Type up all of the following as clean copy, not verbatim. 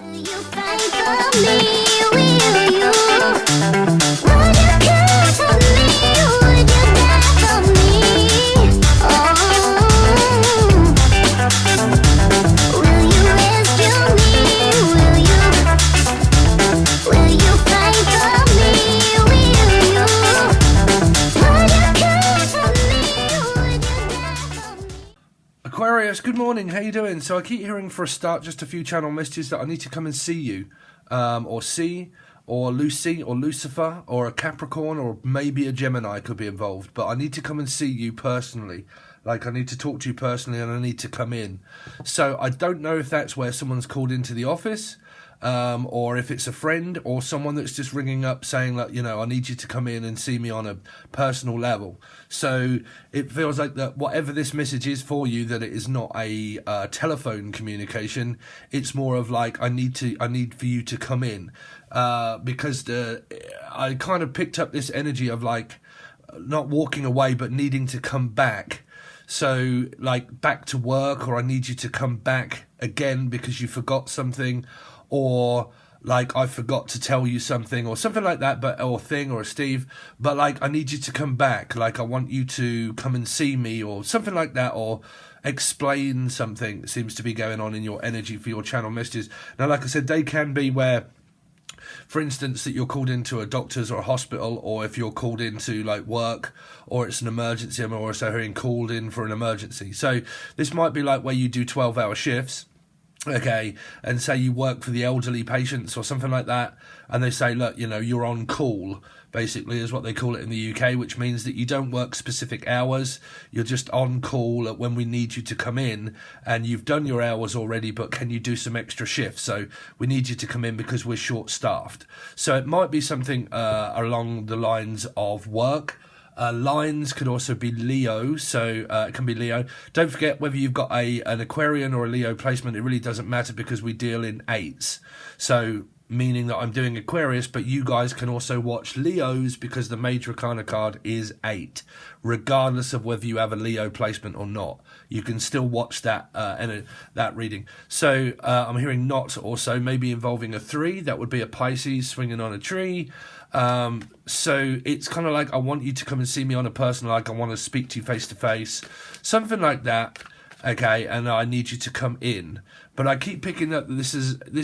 Will you fight for me? Will you? Would you care for me? Would you die for me? Oh, will you rescue me? Will you fight for me? Will you? Would you care for me? Would you die for me? Aquarius, good morning. How you doing? So I keep hearing for a start just a few channel messages that I need to come and see you, or see, or Lucy, or Lucifer, or a Capricorn, or maybe a Gemini could be involved. But I need to come and see you personally. Like, I need to talk to you personally, and I need to come in. So I don't know if that's where someone's called into the office, or if it's a friend or someone that's just ringing up saying, like, you know, I need you to come in and see me on a personal level. So it feels like that whatever this message is for you, that it is not a telephone communication. It's more of like, I need for you to come in, because I kind of picked up this energy of like not walking away but needing to come back. So like back to work, or I need you to come back again because you forgot something, or like I forgot to tell you something, or something like that, but or thing, or Steve, but like I need you to come back, like I want you to come and see me, or something like that, or explain something that seems to be going on in your energy for your channel messages. Now, like I said, they can be where, for instance, that you're called into a doctor's or a hospital, or if you're called into like work, or it's an emergency, I'm also hearing called in for an emergency. So this might be like where you do 12-hour shifts, okay, and say you work for the elderly patients or something like that, and they say, look, you know, you're on call, basically is what they call it in the UK, which means that you don't work specific hours, you're just on call when we need you to come in, and you've done your hours already, but can you do some extra shifts? So we need you to come in because we're short-staffed. So it might be something along the lines of work. Lines could also be Leo, so it can be Leo. Don't forget, whether you've got an Aquarian or a Leo placement, it really doesn't matter because we deal in 8s. So meaning that I'm doing Aquarius, but you guys can also watch Leos because the Major Arcana card is 8, regardless of whether you have a Leo placement or not. You can still watch that that reading. So I'm hearing not also, maybe involving a 3. That would be a Pisces swinging on a tree. So it's kind of like, I want you to come and see me on a personal, like I want to speak to you face to face, something like that, okay, and I need you to come in. But I keep picking up that this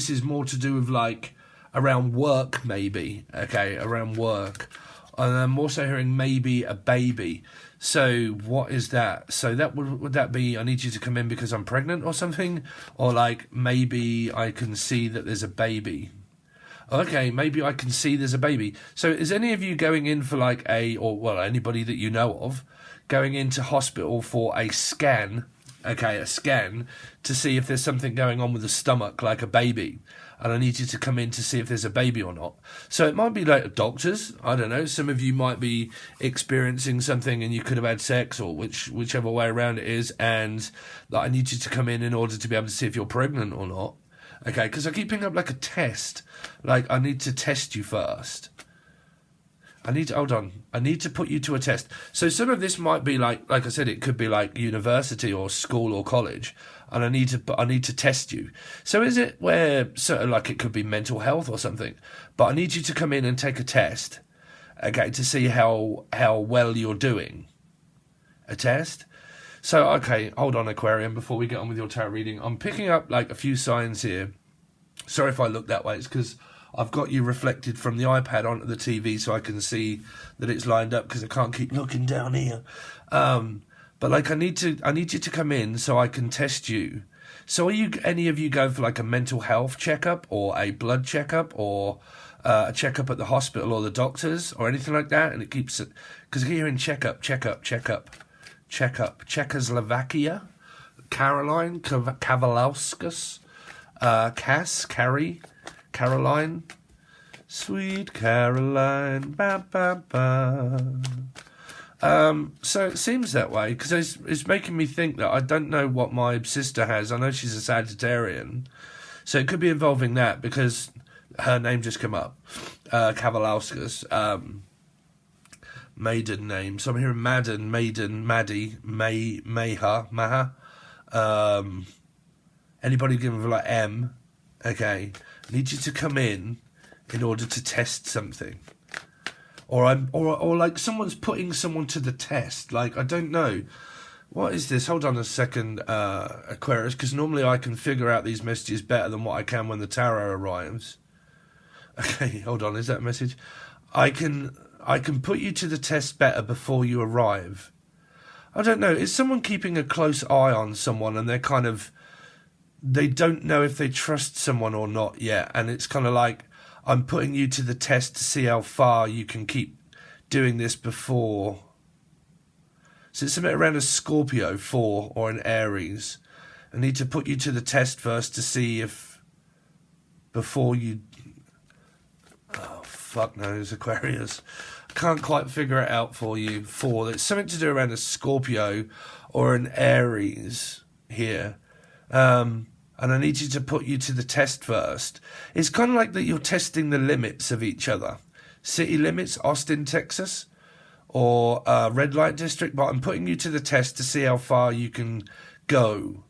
is more to do with like around work, maybe, okay, around work. And I'm also hearing maybe a baby. So what is that? So that would that be, I need you to come in because I'm pregnant or something? Or like maybe I can see that there's a baby. Okay, maybe I can see there's a baby. So is any of you going in for like anybody that you know of, going into hospital for a scan, okay, a scan, to see if there's something going on with the stomach, like a baby, and I need you to come in to see if there's a baby or not. So it might be like doctors, I don't know, some of you might be experiencing something and you could have had sex, or whichever way around it is, and like, I need you to come in order to be able to see if you're pregnant or not. Okay, because I keep picking up like a test. Like, I need to test you first. Hold on. I need to put you to a test. So some of this might be like I said, it could be like university or school or college. And I need to test you. So is it where, sort of like it could be mental health or something. But I need you to come in and take a test. Okay, to see how well you're doing. A test? So, okay, hold on, Aquarium, before we get on with your tarot reading. I'm picking up, like, a few signs here. Sorry if I look that way. It's because I've got you reflected from the iPad onto the TV so I can see that it's lined up, because I can't keep looking down here. But, like, I need you to come in so I can test you. So are any of you going for, like, a mental health checkup or a blood checkup or a checkup at the hospital or the doctors or anything like that? And it keeps... Because I keep hearing checkup. Czechoslovakia, Caroline, Kavalauskas, Carrie, Caroline, sweet Caroline, ba ba ba. So it seems that way, because it's making me think that I don't know what my sister has. I know she's a Sagittarian, so it could be involving that, because her name just come up, Kavalauskas, maiden name. So I'm hearing Madden, Maiden, Maddie, Maha. Anybody given for like M, Okay, I need you to come in order to test something. Or like someone's putting someone to the test. Like, I don't know. What is this? Hold on a second, Aquarius, because normally I can figure out these messages better than what I can when the tarot arrives. Okay, hold on. Is that a message? I can put you to the test better before you arrive. I don't know. Is someone keeping a close eye on someone and they don't know if they trust someone or not yet, and it's kind of like, I'm putting you to the test to see how far you can keep doing this before. So it's something around a Scorpio 4 or an Aries. I need to put you to the test first to see if before you... Oh, fuck knows, Aquarius. I can't quite figure it out for you. 4. It's something to do around a Scorpio or an Aries here. And I need you to put you to the test first. It's kind of like that you're testing the limits of each other. City limits, Austin, Texas, or red light district, but I'm putting you to the test to see how far you can go.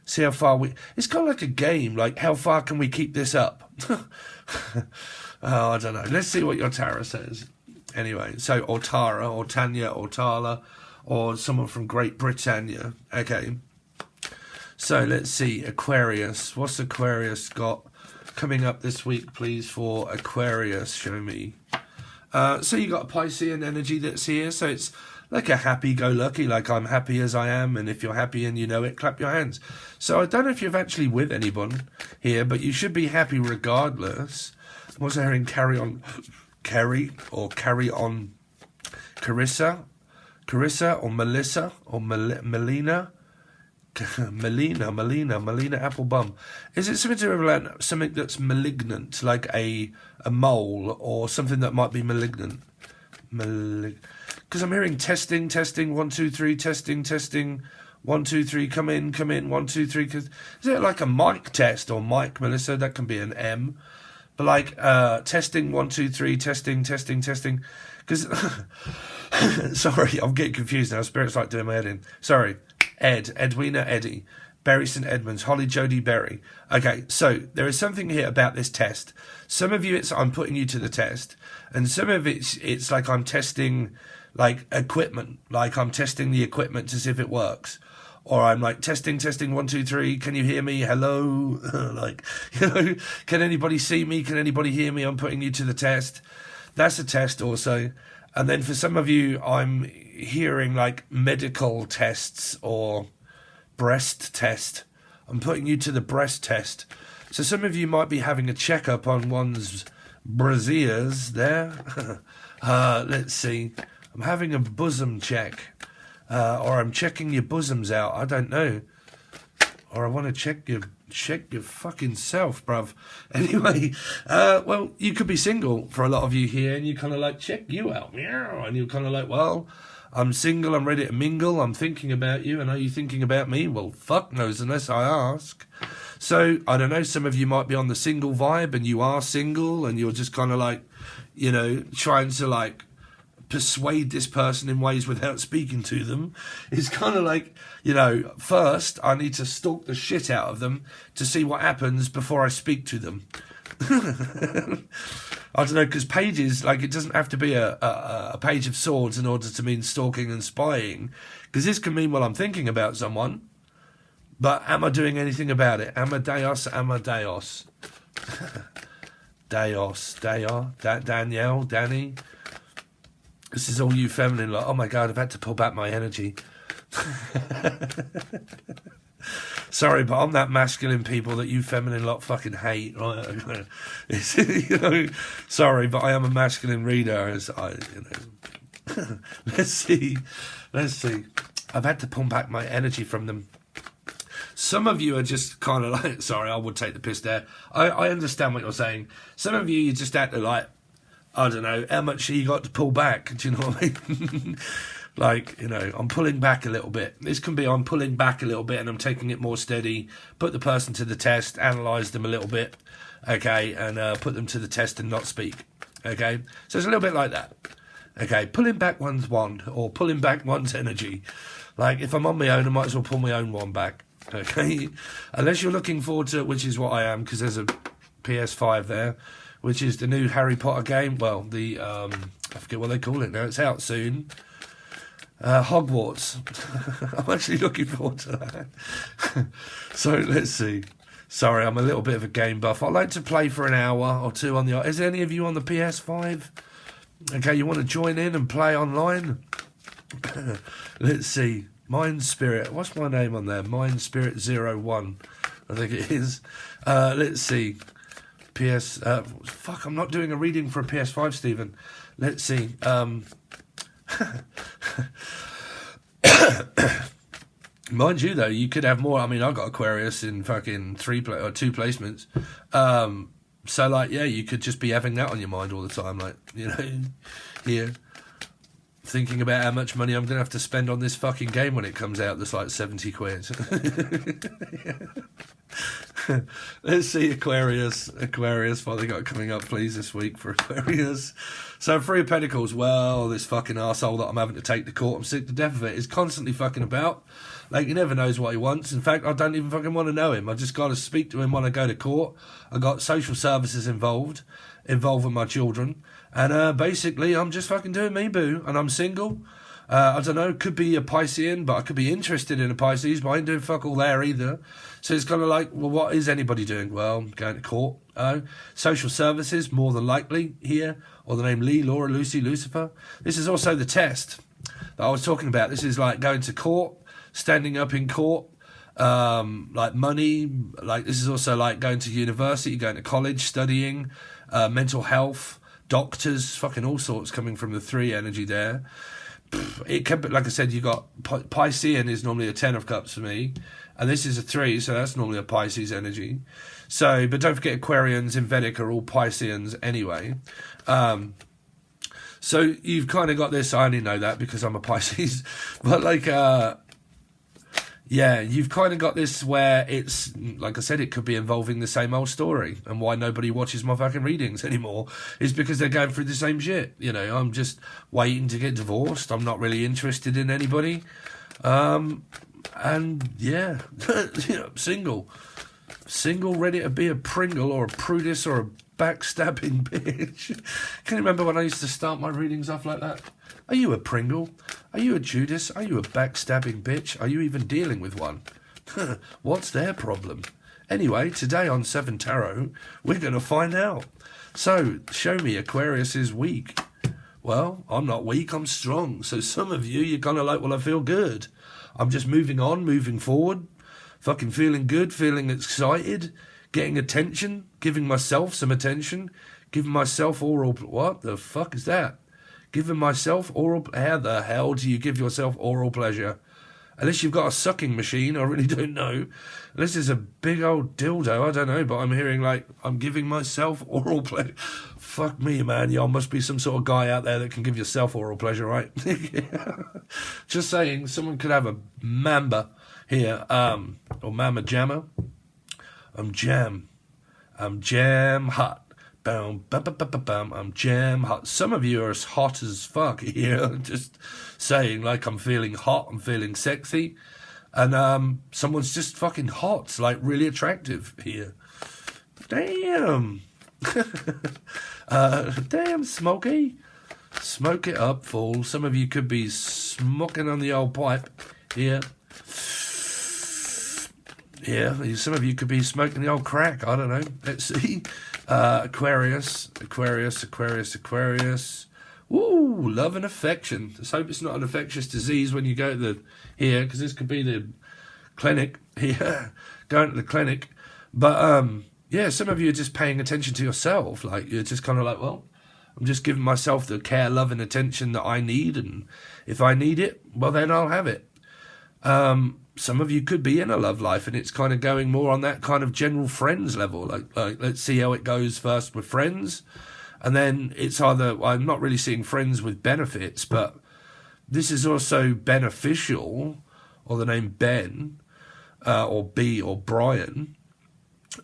See how far it's kind of like a game, like how far can we keep this up? Oh, I don't know. Let's see what your tarot says. Anyway, so, or Tara, or Tanya, or Tala, or someone from Great Britannia. Okay. So let's see, Aquarius. What's Aquarius got coming up this week, please, for Aquarius? Show me. So you got a Piscean energy that's here. So it's like a happy-go-lucky, like I'm happy as I am, and if you're happy and you know it, clap your hands. So I don't know if you're actually with anyone here, but you should be happy regardless. I'm also hearing carry on, Carrie, or carry on, Carissa, or Melissa, or Melina. Melina Applebum. Is it something to do with something that's malignant, like a mole, or something that might be malignant? Because I'm hearing testing, 1, 2, 3, testing, 1, 2, 3, come in, 1, 2, 3. Is it like a mic test or mic, Melissa? That can be an M. But like testing, 1, 2, 3, testing. Because sorry, I'm getting confused now. Spirit's like doing my head in. Sorry. Edwina, Eddie, Berry St Edmunds, Holly, Jodie, Berry. Okay, so there is something here about this test. Some of you, it's I'm putting you to the test, and some of it's like I'm testing like equipment, like I'm testing the equipment to see if it works, or I'm like testing, 1, 2, 3. Can you hear me? Hello, like can anybody see me? Can anybody hear me? I'm putting you to the test. That's a test also. And then for some of you, I'm hearing like medical tests or breast test. I'm putting you to the breast test. So some of you might be having a checkup on one's brassieres there. Let's see. I'm having a bosom check. Or I'm checking your bosoms out. I don't know. Or I want to check your fucking self, bruv. Anyway, well, you could be single for a lot of you here, and you kind of like, check you out, meow, and you're kind of like, well, I'm single, I'm ready to mingle, I'm thinking about you, and are you thinking about me? Well, fuck knows unless I ask. So, I don't know, some of you might be on the single vibe, and you are single, and you're just kind of like, you know, trying to like, persuade this person in ways without speaking to them. It's kind of like, you know, first I need to stalk the shit out of them to see what happens before I speak to them. I don't know, because pages, like, it doesn't have to be a page of swords in order to mean stalking and spying, because this can mean, well, I'm thinking about someone, but am I doing anything about it? Amadeus. Danielle, Danny. This is all you feminine lot. Oh my God, I've had to pull back my energy. Sorry, but I'm that masculine people that you feminine lot fucking hate. Right? You know, sorry, but I am a masculine reader. As I, you know. Let's see. I've had to pull back my energy from them. Some of you are just kind of like, sorry, I would take the piss there. I understand what you're saying. Some of you just act like, I don't know, how much you got to pull back, do you know what I mean? Like, you know, I'm pulling back a little bit. This can be I'm pulling back a little bit and I'm taking it more steady, put the person to the test, analyse them a little bit, okay, and put them to the test and not speak, okay? So it's a little bit like that, okay? Pulling back one's wand or pulling back one's energy. Like, if I'm on my own, I might as well pull my own wand back. Okay, unless you're looking forward to it, which is what I am, because there's a PS5 there, which is the new Harry Potter game. Well, the I forget what they call it now. It's out soon. Hogwarts. I'm actually looking forward to that. So let's see. Sorry, I'm a little bit of a game buff. I like to play for an hour or two on the. Is there any of you on the PS5? Okay, you want to join in and play online? Let's see. Mind Spirit. What's my name on there? Mind Spirit 01. I think it is. Let's see. Fuck, I'm not doing a reading for a PS5, Stephen. Let's see. Mind you, though, you could have more. I mean, I got Aquarius in fucking 2 placements. So, like, yeah, you could just be having that on your mind all the time. Like, you know, here. Thinking about how much money I'm going to have to spend on this fucking game when it comes out. That's like 70 quid. Let's see Aquarius. What they got coming up, please, this week for Aquarius. So, 3 of Pentacles. Well, this fucking arsehole that I'm having to take to court, I'm sick to death of it, is constantly fucking about. Like, he never knows what he wants. In fact, I don't even fucking want to know him. I just got to speak to him when I go to court. I got social services involved with my children. And basically, I'm just fucking doing me, boo. And I'm single. I don't know, could be a Piscean, but I could be interested in a Pisces, but I ain't doing fuck all there either. So it's kind of like, well, what is anybody doing? Well, going to court. Social services, more than likely, here. Or the name Lee, Laura, Lucy, Lucifer. This is also the test that I was talking about. This is like going to court, standing up in court, like money. Like, this is also like going to university, going to college, studying, mental health, doctors, fucking all sorts coming from the 3 energy there. It can, like I said, you got Piscean is normally a 10 of cups for me, and this is a 3, so that's normally a Pisces energy. So, but don't forget, Aquarians in Vedic are all Pisceans anyway. So you've kind of got this. I only know that because I'm a Pisces, but like, yeah, you've kind of got this where it's, like I said, it could be involving the same old story. And why nobody watches my fucking readings anymore is because they're going through the same shit. You know, I'm just waiting to get divorced. I'm not really interested in anybody. And yeah, you know, single, ready to be a Pringle or a Prudis or a backstabbing bitch. Can you remember when I used to start my readings off like that? Are you a Pringle? Are you a Judas? Are you a backstabbing bitch? Are you even dealing with one? What's their problem? Anyway, today on 7 Tarot, we're going to find out. So, show me Aquarius is weak. Well, I'm not weak, I'm strong. So some of you, you're kind of like, well, I feel good. I'm just moving on, moving forward, fucking feeling good, feeling excited, getting attention, giving myself some attention, giving myself oral... What the fuck is that? Giving myself oral... How the hell do you give yourself oral pleasure? Unless you've got a sucking machine, I really don't know. Unless it's a big old dildo, I don't know. But I'm hearing like, I'm giving myself oral pleasure. Fuck me, man. Y'all must be some sort of guy out there that can give yourself oral pleasure, right? Just saying, someone could have a mamba here. Or mama jammer. I'm jam hot. Bam, bam, bam, bam, bam, I'm jam hot. Some of you are as hot as fuck here. Just saying, like, I'm feeling hot, I'm feeling sexy. And someone's just fucking hot, like really attractive here. Damn. Damn, Smokey. Smoke it up, fool. Some of you could be smoking on the old pipe here. Yeah, some of you could be smoking the old crack. I don't know. Let's see. Aquarius. Woo, love and affection. Let's hope it's not an infectious disease when you go to here, because this could be the clinic here, going to the clinic. But, yeah, some of you are just paying attention to yourself. Like, you're just kind of like, well, I'm just giving myself the care, love, and attention that I need. And if I need it, well, then I'll have it. Some of you could be in a love life and it's kind of going more on that kind of general friends level. Like let's see how it goes first with friends. And then it's either, well, I'm not really seeing friends with benefits, but this is also beneficial, or the name Ben, or B, or Brian.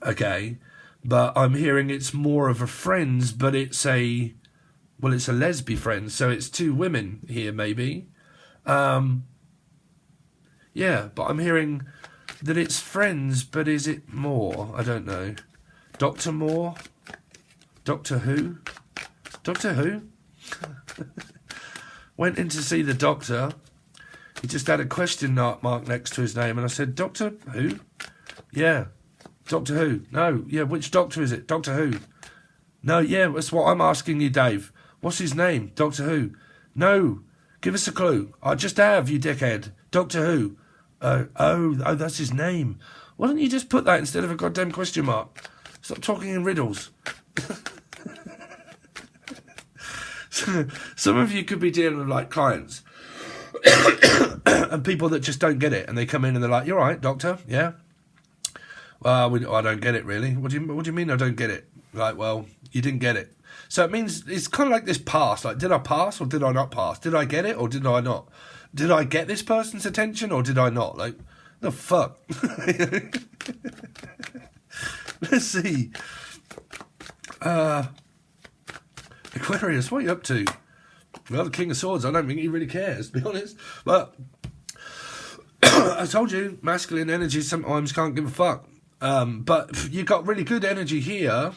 Okay. But I'm hearing it's more of a friends, but it's a lesbian friend. So it's 2 women here, maybe. Yeah, but I'm hearing that it's friends, but is it more? I don't know. Dr. Moore? Doctor Who? Doctor Who? Went in to see the doctor. He just had a question mark next to his name, and I said, Doctor Who? Yeah. Doctor Who? No. Yeah, which doctor is it? Doctor Who? No, yeah, that's what I'm asking you, Dave. What's his name? Doctor Who? No. Give us a clue. I just have, you dickhead. Doctor Who? Oh, that's his name. Why don't you just put that instead of a goddamn question mark? Stop talking in riddles. Some of you could be dealing with like clients and people that just don't get it, and they come in and they're like, "You're right, doctor, yeah." Well, I don't get it really. What do you mean I don't get it? Like, well, you didn't get it. So it means it's kind of like this pass. Like, did I pass or did I not pass? Did I get it or did I not? Did I get this person's attention or did I not? Like, the fuck. Let's see. Aquarius, what are you up to? Well, the King of Swords, I don't think he really cares, to be honest. But I told you, masculine energy sometimes can't give a fuck. But you got really good energy here.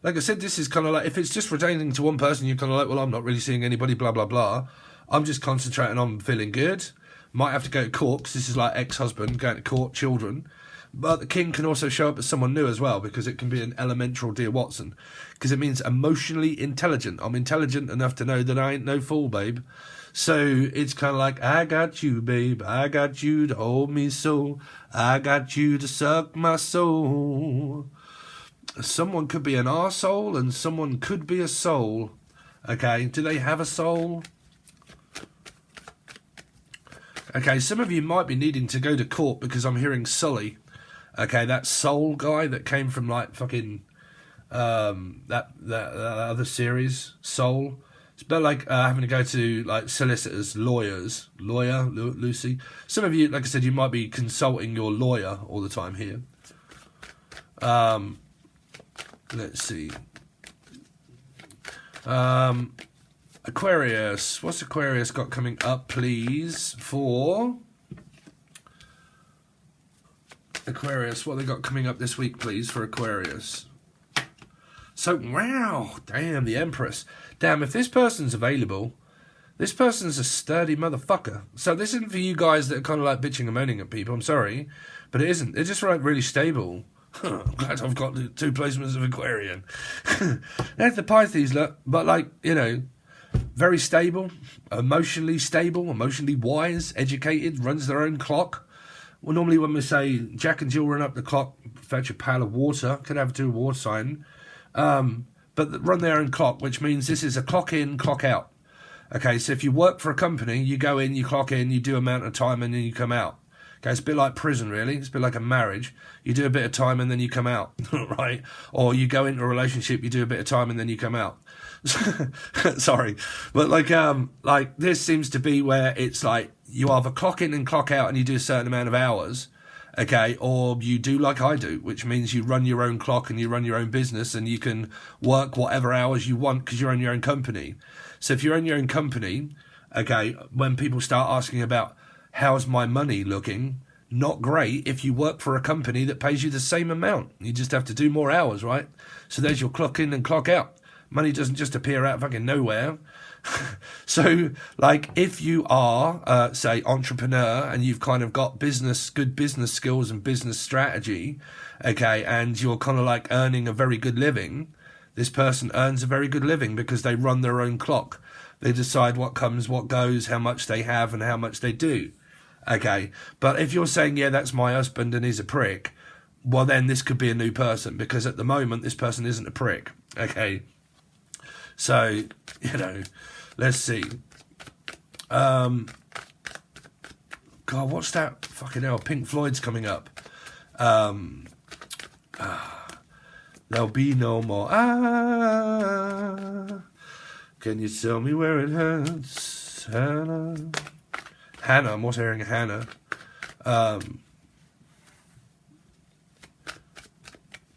Like I said, this is kind of like, if it's just retaining to one person, you're kind of like, well, I'm not really seeing anybody, blah, blah, blah. I'm just concentrating on feeling good. Might have to go to court, because this is like ex-husband, going to court, children. But the king can also show up as someone new as well, because it can be an elemental dear Watson, because it means emotionally intelligent. I'm intelligent enough to know that I ain't no fool, babe. So it's kind of like, I got you, babe. I got you to hold me so. I got you to suck my soul. Someone could be an arsehole and someone could be a soul. Okay, do they have a soul? Okay, some of you might be needing to go to court because I'm hearing Sully. Okay, that soul guy that came from like fucking that other series, Soul. It's about like having to go to like solicitors, lawyer, Lucy. Some of you, like I said, you might be consulting your lawyer all the time here. Let's see. Aquarius, what's Aquarius got coming up, please, for Aquarius? What they got coming up this week, please, for Aquarius? So, wow, damn, the Empress. Damn, if this person's available, this person's a sturdy motherfucker. So this isn't for you guys that are kind of like bitching and moaning at people, I'm sorry, but it isn't. They're just like really stable. I'm glad I've got the 2 placements of Aquarian. There's the Pisces, look, but like, you know, very stable, emotionally wise, educated, runs their own clock. Well, normally when we say Jack and Jill run up the clock, fetch a pail of water, could have to do a water sign, but run their own clock, which means this is a clock in, clock out. Okay, so if you work for a company, you go in, you clock in, you do amount of time, and then you come out. Okay, it's a bit like prison, really. It's a bit like a marriage. You do a bit of time and then you come out, right? Or you go into a relationship, you do a bit of time and then you come out. Sorry, but like this seems to be where it's like you either clock in and clock out and you do a certain amount of hours, okay, or you do like I do, which means you run your own clock and you run your own business and you can work whatever hours you want because you own your own company. So if you own your own company, okay, when people start asking about how's my money looking, not great if you work for a company that pays you the same amount. You just have to do more hours, right? So there's your clock in and clock out. Money doesn't just appear out of fucking nowhere. So, like, if you are, say, entrepreneur and you've kind of got good business skills and business strategy, okay, and you're kind of like earning a very good living, this person earns a very good living because they run their own clock. They decide what comes, what goes, how much they have and how much they do. Okay, but if you're saying, yeah, that's my husband and he's a prick, well, then this could be a new person because at the moment this person isn't a prick. Okay, so, you know, let's see. God, what's that? Fucking hell, Pink Floyd's coming up. There'll be no more. Can you tell me where it hurts, Hannah? Hannah, I'm also hearing Hannah.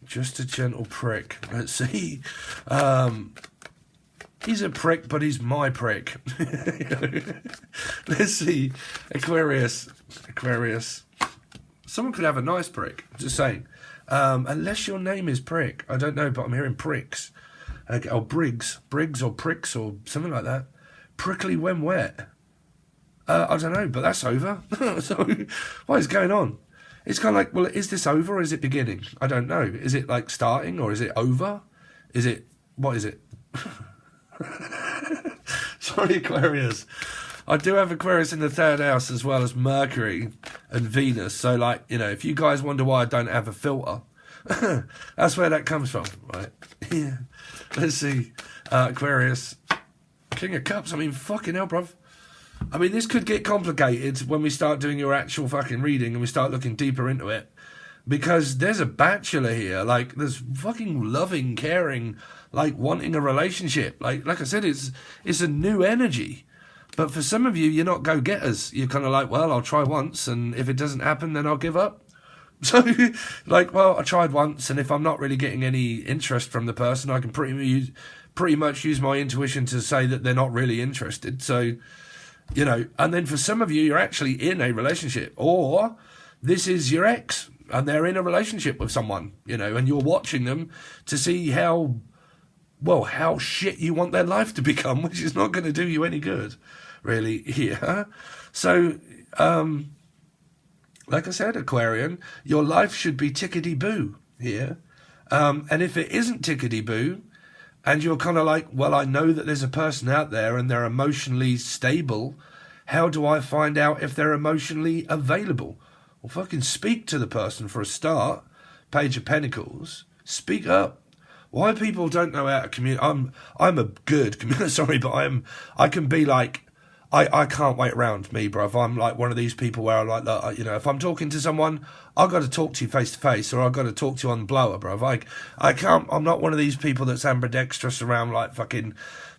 Just a gentle prick. Let's see. He's a prick, but he's my prick. Let's see. Aquarius. Someone could have a nice prick. Just saying. Unless your name is Prick. I don't know, but I'm hearing pricks. Okay, or Briggs or pricks or something like that. Prickly when wet. I don't know, but that's over. So, what is going on? It's kind of like, well, is this over or is it beginning? I don't know. Is it like starting or is it over? What is it? Sorry, Aquarius. I do have Aquarius in the 3rd house as well as Mercury and Venus. So, like, you know, if you guys wonder why I don't have a filter, that's where that comes from, right? Yeah. Let's see. Aquarius. King of Cups. I mean, fucking hell, bruv. I mean, this could get complicated when we start doing your actual fucking reading and we start looking deeper into it. Because there's a bachelor here. Like, there's fucking loving, caring, like, wanting a relationship. Like I said, it's a new energy. But for some of you, you're not go-getters. You're kind of like, well, I'll try once, and if it doesn't happen, then I'll give up. So, like, well, I tried once, and if I'm not really getting any interest from the person, I can pretty much use my intuition to say that they're not really interested. So, you know, and then for some of you, you're actually in a relationship, or this is your ex, and they're in a relationship with someone, you know, and you're watching them to see how shit you want their life to become, which is not going to do you any good, really, here. So, like I said, Aquarian, your life should be tickety-boo here. And if it isn't tickety-boo, and you're kind of like, well, I know that there's a person out there and they're emotionally stable, how do I find out if they're emotionally available? Well, fucking speak to the person for a start. Page of Pentacles. Speak up. Why people don't know how to communicate? I'm a good communicator, sorry, but I can be like, I can't wait around me, bruv. I'm like one of these people where I like, you know, if I'm talking to someone, I've got to talk to you face to face, or I've got to talk to you on the blower, bruv. I can't, I'm not one of these people that's ambidextrous around like fucking,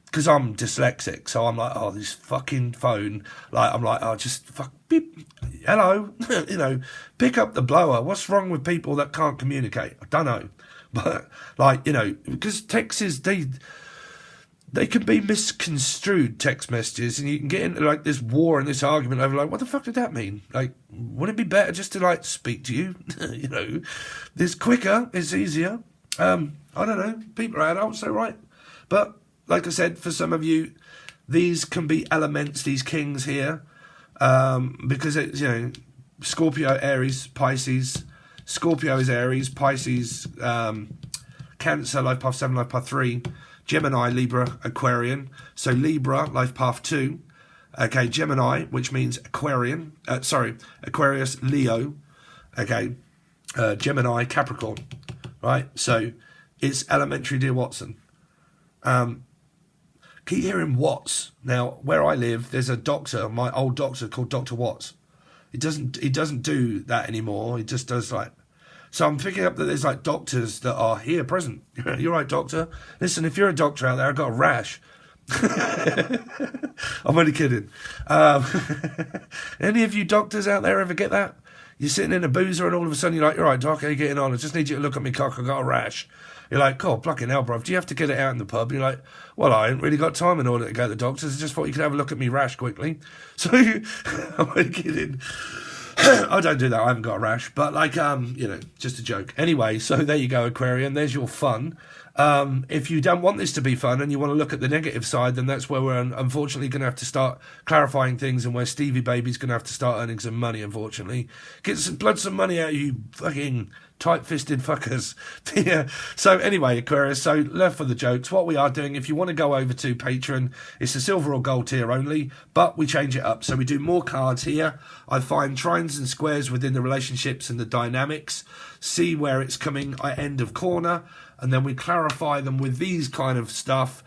because I'm dyslexic, so I'm like, oh, this fucking phone, like, I'm like, oh, just fuck, beep, hello, you know, pick up the blower. What's wrong with people that can't communicate? I don't know. But, like, you know, because texts, they can be misconstrued, text messages, and you can get into, like, this war and this argument over, like, what the fuck did that mean? Like, wouldn't it be better just to, like, speak to you? You know, it's quicker, it's easier. I don't know, people are adults, they're right. But, like I said, for some of you, these can be elements, these kings here, because it's, you know, Scorpio, Aries, Pisces. Scorpio is Aries, Pisces, Cancer, life path 7, life path 3, Gemini, Libra, Aquarian. So Libra, life path 2. Okay, Gemini, which means Aquarian. Aquarius, Leo. Okay, Gemini, Capricorn. Right, so it's elementary, dear Watson. Keep hearing Watts. Now, where I live, there's a doctor, my old doctor called Dr. Watts. He doesn't do that anymore. He just does like. So I'm picking up that there's like doctors that are here present. You're right, doctor. Listen, if you're a doctor out there, I've got a rash. I'm only kidding. Any of you doctors out there ever get that? You're sitting in a boozer and all of a sudden you're like, you're right, doc, how you getting on? I just need you to look at me cock, I got a rash. You're like, God, fucking hell, bruv, do you have to get it out in the pub? You're like, well, I ain't really got time in order to go to the doctors. I just thought you could have a look at me rash quickly. So, I'm only kidding. I don't do that. I haven't got a rash, but like, you know, just a joke. Anyway, so there you go, Aquarian. There's your fun. If you don't want this to be fun and you want to look at the negative side, then that's where we're unfortunately going to have to start clarifying things, and where Stevie Baby's going to have to start earning some money, unfortunately. Get some money out of you fucking tight-fisted fuckers. Yeah. So anyway, Aquarius, so left for the jokes. What we are doing, if you want to go over to Patreon, it's a silver or gold tier only, but we change it up. So we do more cards here. I find trines and squares within the relationships and the dynamics, see where it's coming at end of corner, and then we clarify them with these kind of stuff.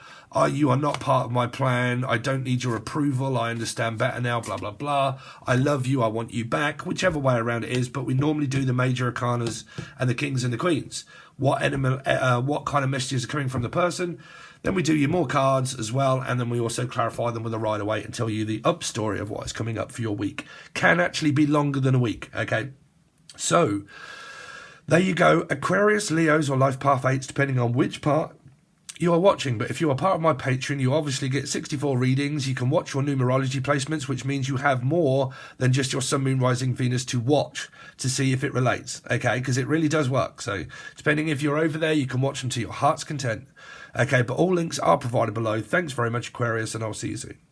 You are not part of my plan. I don't need your approval. I understand better now, blah, blah, blah. I love you. I want you back, whichever way around it is. But we normally do the major arcanas and the kings and the queens. What kind of messages are coming from the person. Then we do you more cards as well. And then we also clarify them with a rider-waite and tell you the up story of what is coming up for your week. Can actually be longer than a week, okay? So, there you go. Aquarius, Leos, or life path 8s, depending on which part you are watching, but if you are part of my Patreon, you obviously get 64 readings. You can watch your numerology placements, which means you have more than just your Sun, Moon, Rising, Venus to watch to see if it relates, okay? Because it really does work. So depending if you're over there, you can watch them to your heart's content, okay? But all links are provided below. Thanks very much, Aquarius, and I'll see you soon.